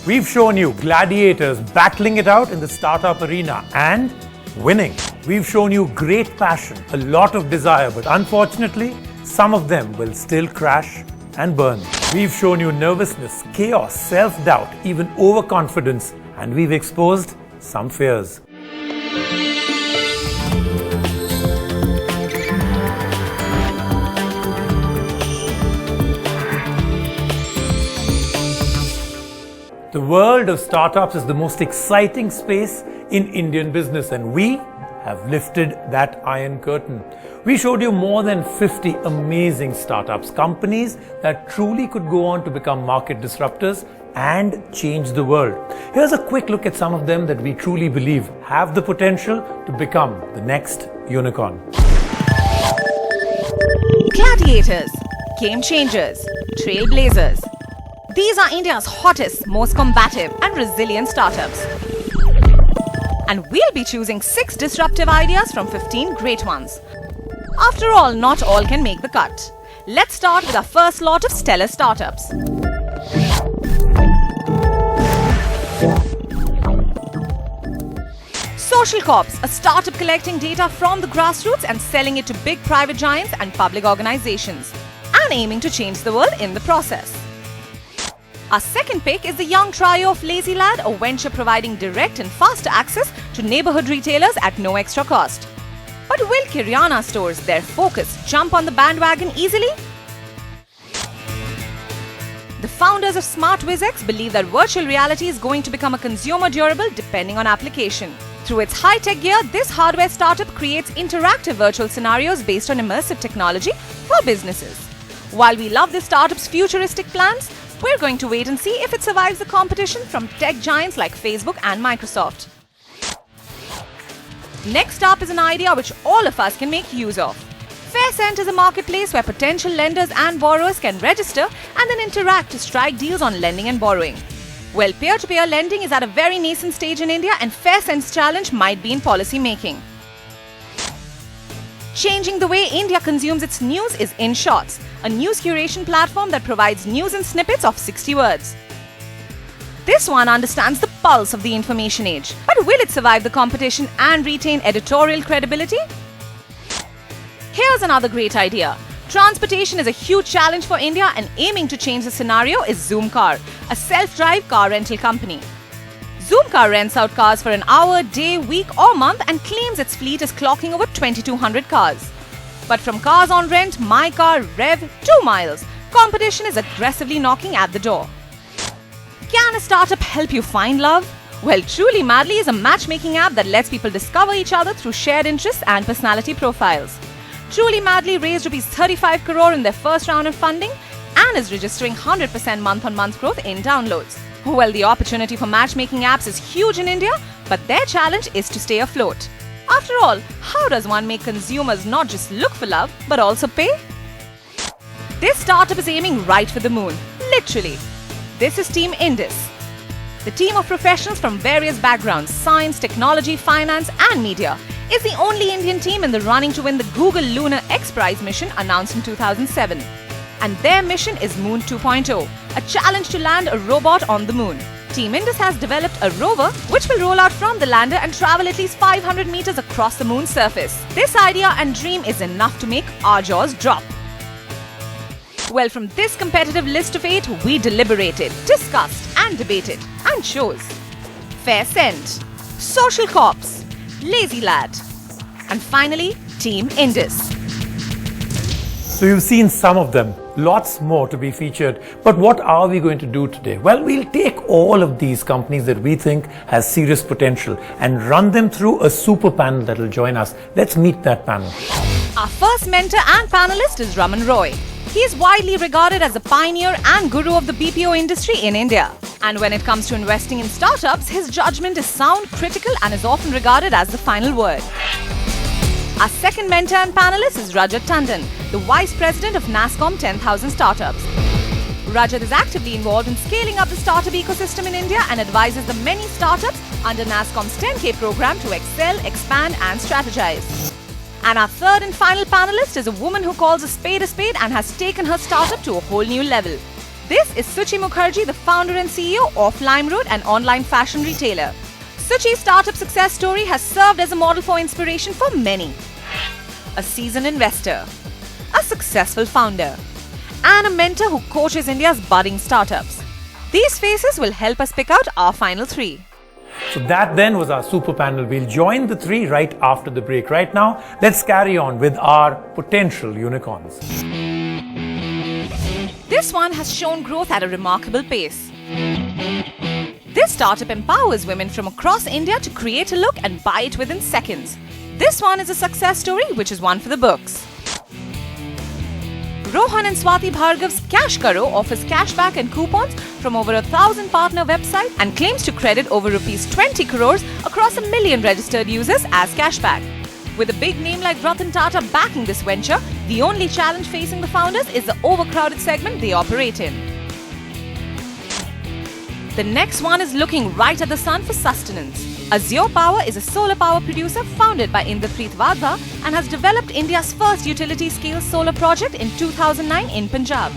We've shown you gladiators battling it out in the startup arena and winning. We've shown you great passion, a lot of desire, but unfortunately, some of them will still crash and burn. We've shown you nervousness, chaos, self-doubt, even overconfidence, and we've exposed some fears. The world of startups is the most exciting space in Indian business, and we have lifted that iron curtain. We showed you more than 50 amazing startups, companies that truly could go on to become market disruptors and change the world. Here's a quick look at some of them that we truly believe have the potential to become the next unicorn. Gladiators, game changers, trailblazers. These are India's hottest, most combative and resilient startups. And we'll be choosing 6 disruptive ideas from 15 great ones. After all, not all can make the cut. Let's start with our first lot of stellar startups. Social Corps, a startup collecting data from the grassroots and selling it to big private giants and public organizations, and aiming to change the world in the process. Our second pick is the young trio of Lazy Lad, a venture providing direct and faster access to neighborhood retailers at no extra cost. But will Kirana stores, their focus, jump on the bandwagon easily? The founders of SmartWizX believe that virtual reality is going to become a consumer durable depending on application. Through its high-tech gear, this hardware startup creates interactive virtual scenarios based on immersive technology for businesses. While we love this startup's futuristic plans, we're going to wait and see if it survives the competition from tech giants like Facebook and Microsoft. Next up is an idea which all of us can make use of. FairSend is a marketplace where potential lenders and borrowers can register and then interact to strike deals on lending and borrowing. Well, peer-to-peer lending is at a very nascent stage in India, and FairSend's challenge might be in policy making. Changing the way India consumes its news is InShots, a news curation platform that provides news in snippets of 60 words. This one understands the pulse of the information age, but will it survive the competition and retain editorial credibility? Here's another great idea. Transportation is a huge challenge for India, and aiming to change the scenario is Zoomcar, a self-drive car rental company. Zoomcar rents out cars for an hour, day, week or month and claims its fleet is clocking over 2,200 cars. But from cars on rent, My Car, Rev, 2 miles, competition is aggressively knocking at the door. Can a startup help you find love? Well, Truly Madly is a matchmaking app that lets people discover each other through shared interests and personality profiles. Truly Madly raised Rs 35 crore in their first round of funding and is registering 100% month-on-month growth in downloads. Well, the opportunity for matchmaking apps is huge in India, but their challenge is to stay afloat. After all, how does one make consumers not just look for love, but also pay? This startup is aiming right for the moon, literally. This is Team Indus. The team of professionals from various backgrounds, science, technology, finance and media, is the only Indian team in the running to win the Google Lunar X Prize mission announced in 2007. And their mission is Moon 2.0, a challenge to land a robot on the moon. Team Indus has developed a rover which will roll out from the lander and travel at least 500 meters across the moon's surface. This idea and dream is enough to make our jaws drop. Well, from this competitive list of 8, we deliberated, discussed and debated and chose FairSend, Social Corps, Lazy Lad and finally Team Indus. So you've seen some of them, lots more to be featured. But what are we going to do today? Well, we'll take all of these companies that we think has serious potential and run them through a super panel that will join us. Let's meet that panel. Our first mentor and panelist is Raman Roy. He is widely regarded as the pioneer and guru of the BPO industry in India. And when it comes to investing in startups, his judgment is sound, critical and is often regarded as the final word. Our second mentor and panelist is Rajat Tandon, the Vice President of NASSCOM 10,000 Startups. Rajat is actively involved in scaling up the startup ecosystem in India and advises the many startups under NASSCOM's 10K program to excel, expand and strategize. And our third and final panelist is a woman who calls a spade and has taken her startup to a whole new level. This is Suchi Mukherjee, the founder and CEO of LimeRoad, an online fashion retailer. Suchi's startup success story has served as a model for inspiration for many. A seasoned investor, a successful founder, and a mentor who coaches India's budding startups. These faces will help us pick out our final three. So that then was our super panel. We'll join the three right after the break. Right now, let's carry on with our potential unicorns. This one has shown growth at a remarkable pace. This startup empowers women from across India to create a look and buy it within seconds. This one is a success story which is one for the books. Rohan and Swati Bhargav's Cash Karo offers cashback and coupons from over 1,000 partner websites and claims to credit over rupees 20 crores across 1 million registered users as cashback. With a big name like Ratan Tata backing this venture, the only challenge facing the founders is the overcrowded segment they operate in. The next one is looking right at the sun for sustenance. Azure Power is a solar power producer founded by Inderpreet Vadva and has developed India's first utility-scale solar project in 2009 in Punjab.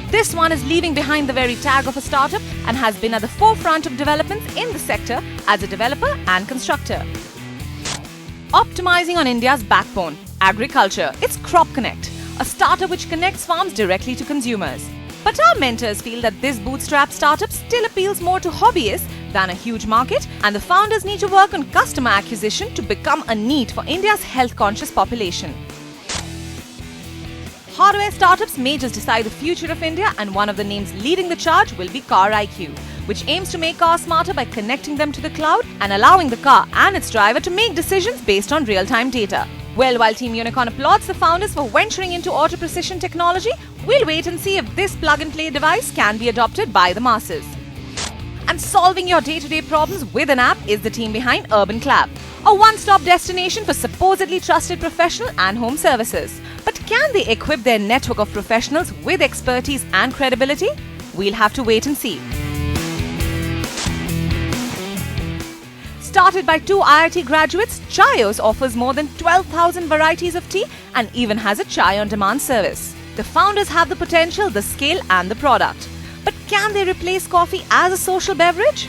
This one is leaving behind the very tag of a startup and has been at the forefront of developments in the sector as a developer and constructor. Optimizing on India's backbone, agriculture, it's Crop Connect, a startup which connects farms directly to consumers. But our mentors feel that this bootstrap startup still appeals more to hobbyists than a huge market, and the founders need to work on customer acquisition to become a need for India's health-conscious population. Hardware startups may just decide the future of India, and one of the names leading the charge will be Car IQ, which aims to make cars smarter by connecting them to the cloud and allowing the car and its driver to make decisions based on real-time data. Well, while Team Unicorn applauds the founders for venturing into auto precision technology, we'll wait and see if this plug-and-play device can be adopted by the masses. And solving your day-to-day problems with an app is the team behind Urban Clap, a one-stop destination for supposedly trusted professional and home services. But can they equip their network of professionals with expertise and credibility? We'll have to wait and see. Started by two IIT graduates, Chayos offers more than 12,000 varieties of tea and even has a chai on demand service. The founders have the potential, the scale and the product. But can they replace coffee as a social beverage?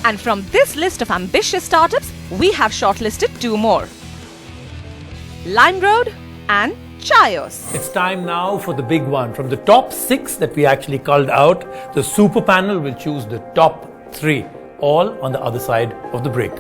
And from this list of ambitious startups, we have shortlisted two more: LimeRoad and Chayos. It's time now for the big one. From the top 6 that we actually culled out, the super panel will choose the top 3, all on the other side of the break.